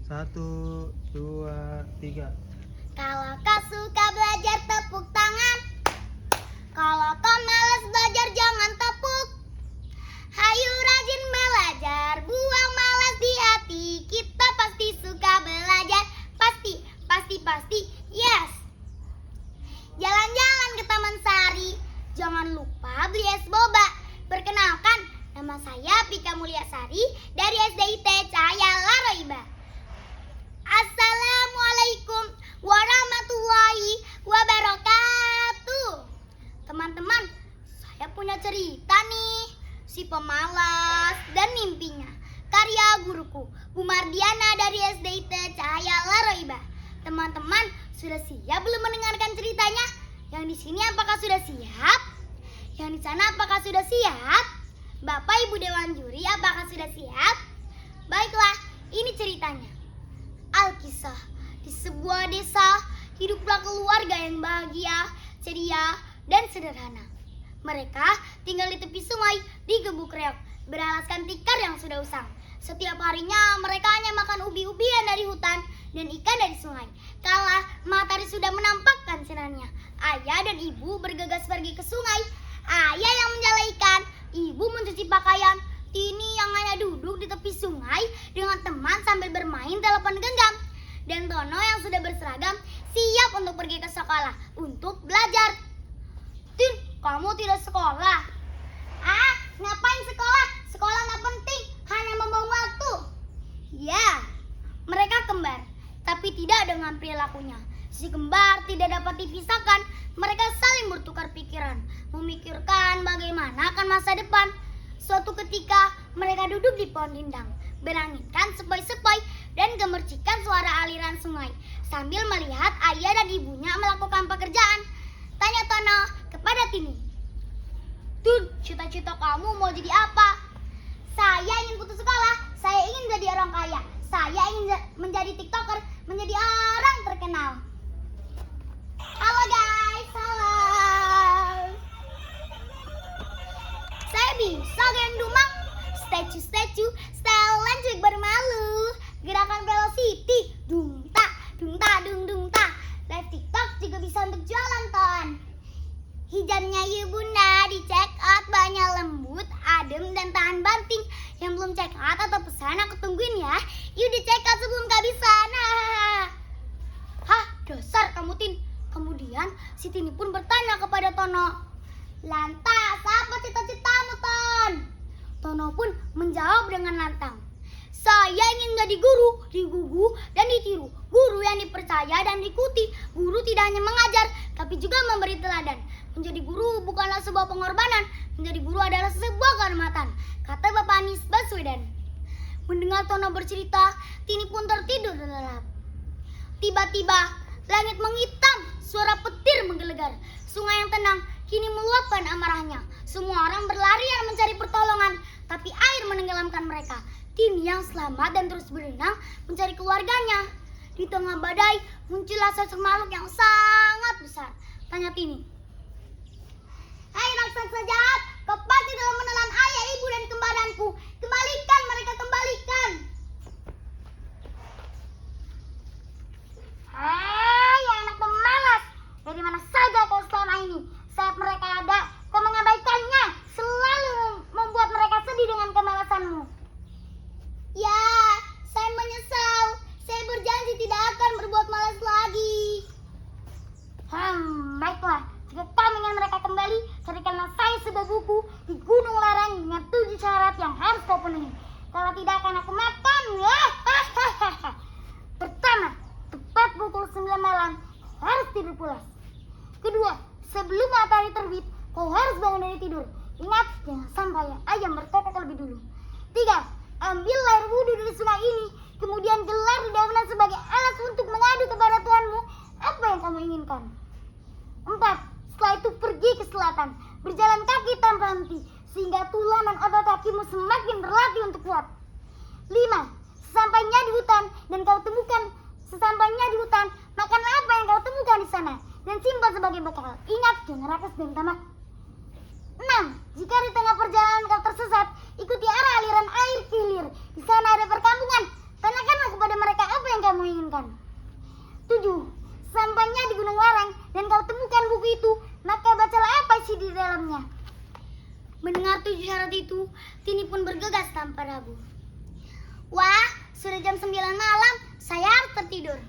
1, 2, 3. Kalau kau suka belajar tepuk tangan. Kalau kau malas belajar jangan tepuk. Hayu rajin belajar, buang malas di hati. Kita pasti suka belajar, pasti, yes. Jalan-jalan ke Taman Sari, jangan lupa beli es boba. Perkenalkan, nama saya Pika Mulyasari dari SDIT Cahaya Laroiba. Assalamualaikum warahmatullahi wabarakatuh. Teman-teman, saya punya cerita nih, Si Pemalas dan Mimpinya, karya guruku Bu Mardiana dari SDIT Cahaya Laroiba. Teman-teman, sudah siap belum mendengarkan ceritanya? Yang di sini apakah sudah siap? Yang di sana apakah sudah siap? Bapak Ibu Dewan Juri apakah sudah siap? Baiklah, ini ceritanya. Alkisah, di sebuah desa hiduplah keluarga yang bahagia, ceria, dan sederhana. Mereka tinggal di tepi sungai di gubuk reok, beralaskan tikar yang sudah usang. Setiap harinya mereka hanya makan ubi-ubian dari hutan dan ikan dari sungai. Kala matahari sudah menampakkan sinarnya, ayah dan ibu bergegas pergi ke sungai. Ayah yang menjala ikan, ibu mencuci pakaian. Tini yang hanya duduk di tepi sungai dengan teman sambil bermain telepon genggam. Dan Tono yang sudah berseragam siap untuk pergi ke sekolah untuk belajar. Tin, kamu tidak sekolah? Ah, ngapain sekolah? Sekolah nggak penting, hanya membuang waktu. Ya, mereka kembar, tapi tidak dengan perilakunya. Si kembar tidak dapat dipisahkan. Mereka saling bertukar pikiran, memikirkan bagaimana akan masa depan. Suatu ketika mereka duduk di pohon rindang, berangitkan sepoi-sepoi dan gemercikan suara aliran sungai sambil melihat ayah dan ibunya melakukan pekerjaan. Tanya Tono kepada Tini, "Tun, cita-cita kamu mau jadi apa?" "Saya ingin putus sekolah, saya ingin jadi orang kaya, saya ingin menjadi tiktoker, menjadi orang terkenal." Halo guys, halo. Saya bisa gendumang, statue, style lanjut bermalu, gerakan velocity, dung ta, dung ta. Live TikTok juga bisa untuk jualan ton. Hijabnya yuk bunda, di check out, banyak lembut, adem dan tahan banting. Yang belum check out atau pesan aku tungguin ya. Yuk di check out sebelum kehabisan. Hah, dasar kamu Tin. Kemudian si Tini pun bertanya kepada Tono, "Lantas apa cita-citamu Ton?" Tono pun menjawab dengan lantang, "Saya ingin menjadi guru, digugu dan ditiru. Guru yang dipercaya dan diikuti. Guru tidak hanya mengajar, tapi juga memberi teladan. Menjadi guru bukanlah sebuah pengorbanan. Menjadi guru adalah sebuah kehormatan," kata Bapak Anies Baswedan. Mendengar Tono bercerita, Tini pun tertidur lelap. Tiba-tiba langit menghitam, suara petir menggelegar. Sungai yang tenang kini meluapkan amarahnya. Semua orang berlarian mencari pertolongan, tapi air menenggelamkan mereka. Tini yang selamat dan terus berenang mencari keluarganya. Di tengah badai muncullah sosok makhluk yang sangat besar. Tanya Tini, "Hai raksasa jahat, kau pasti telah menelan ayah, ibu dan kembaranku. Kembalikan mereka, kembalikan." "Hai anak pemalas, dari mana saja kau selama ini? Saat mereka ada, kau mengabaikannya, selalu membuat mereka sedih dengan kemalasanmu." "Ya, saya menyesal. Saya berjanji tidak akan berbuat malas lagi." Baiklah. Jika kau ingin mereka kembali, carikanlah saya sebuah buku di Gunung Lereng dengan 7 syarat yang harus kau penuhi. Kalau tidak akan aku makan. Pertama, tepat pukul 9 malam harus tidur pulas. Kedua, sebelum matahari terbit, kau harus bangun dari tidur. Ingat, jangan sampai ayam berkokok lebih dulu. 3, ambil air wudhu dari sungai ini, kemudian gelar di daunnya sebagai alas untuk mengadu kepada Tuhanmu apa yang kamu inginkan. 4, setelah itu pergi ke selatan, berjalan kaki tanpa henti, sehingga tulang dan otot kakimu semakin berlatih untuk kuat. 5, sesampainya di hutan, makanlah apa yang kau temukan di sana, dan simpan sebagai bekal. Ingat, jangan rakus dan tamak. 6, jika di tengah perjalanan kau tersesat, ikuti arah aliran air kilir. Di sana ada perkampungan. Tanyakanlah kepada mereka apa itu, Tini pun bergegas tanpa ragu. Wah, sudah jam 9 malam, saya harus tertidur.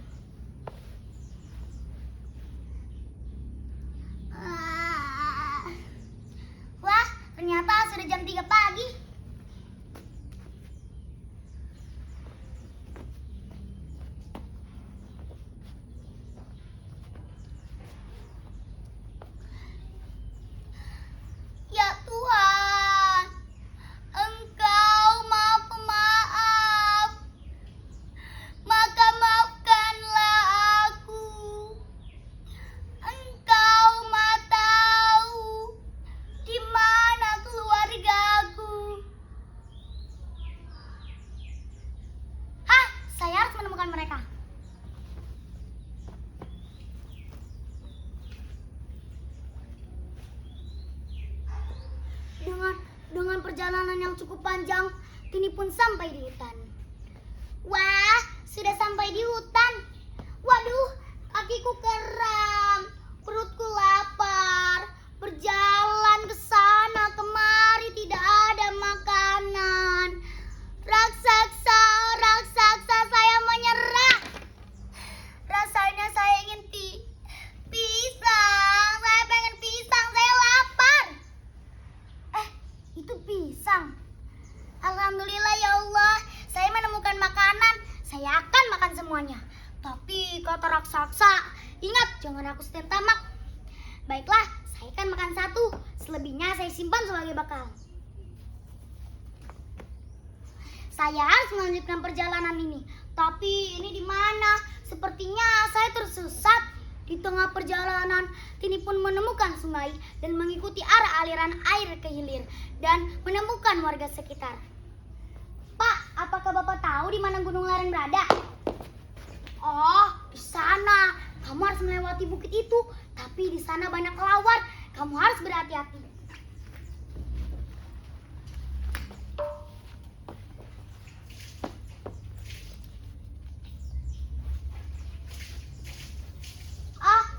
Wah, ternyata sudah jam 3 pagi. Ya Tuhan, Engkau Maha Pemaaf, maka maafkanlah aku. Engkau Maha Tahu di mana keluargaku. Hah, saya harus menemukan mereka. Dengan perjalanan yang cukup panjang, Tini pun sampai di hutan. Wah, sudah sampai di hutan. Waduh, kakiku kram, perutku lapar. Berjalan ke sana kemari tidak ada makanan. Raksasa, raksasa, saya menyerah. Rasanya saya ingin pisang. Saya pengen pisang, saya lapar. Itu pisang. Alhamdulillah ya Allah, saya menemukan makanan. Saya akan makan semuanya. Tapi kata raksasa, ingat jangan aku setir tamak. Baiklah, saya akan makan satu. Selebihnya saya simpan sebagai bekal. Saya harus melanjutkan perjalanan ini. Tapi ini di mana? Sepertinya saya tersesat. Di tengah perjalanan, Tini pun menemukan sungai dan mengikuti arah aliran air ke hilir dan menemukan warga sekitar. Pak, apakah Bapak tahu di mana Gunung Lereng berada? Oh, di sana. Kamu harus melewati bukit itu, tapi di sana banyak kelawar. Kamu harus berhati-hati.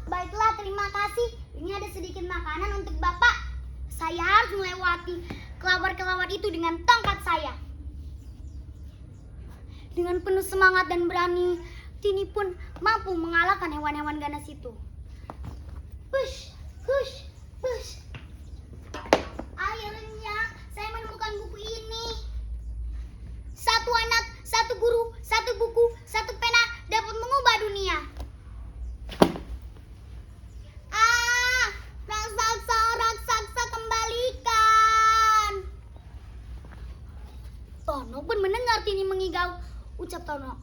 Baiklah, terima kasih. Ini ada sedikit makanan untuk Bapak. Saya harus melewati kelawar-kelawar itu dengan tongkat saya. Dengan penuh semangat dan berani, Tini pun mampu mengalahkan hewan-hewan ganas itu. Push, push, push. Akhirnya saya menemukan buku ini. Satu anak, satu guru, satu buku, satu pena dapat mengubah dunia. Raksasa kembalikan. Tono pun mendengar Tini mengigau. Ucap Tono,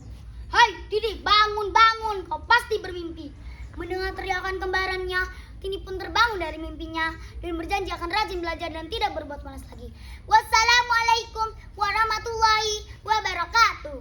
"Hai Didi, bangun, bangun, kau pasti bermimpi." Mendengar teriakan kembarannya, Tini pun terbangun dari mimpinya dan berjanji akan rajin belajar dan tidak berbuat malas lagi. Wassalamualaikum warahmatullahi wabarakatuh.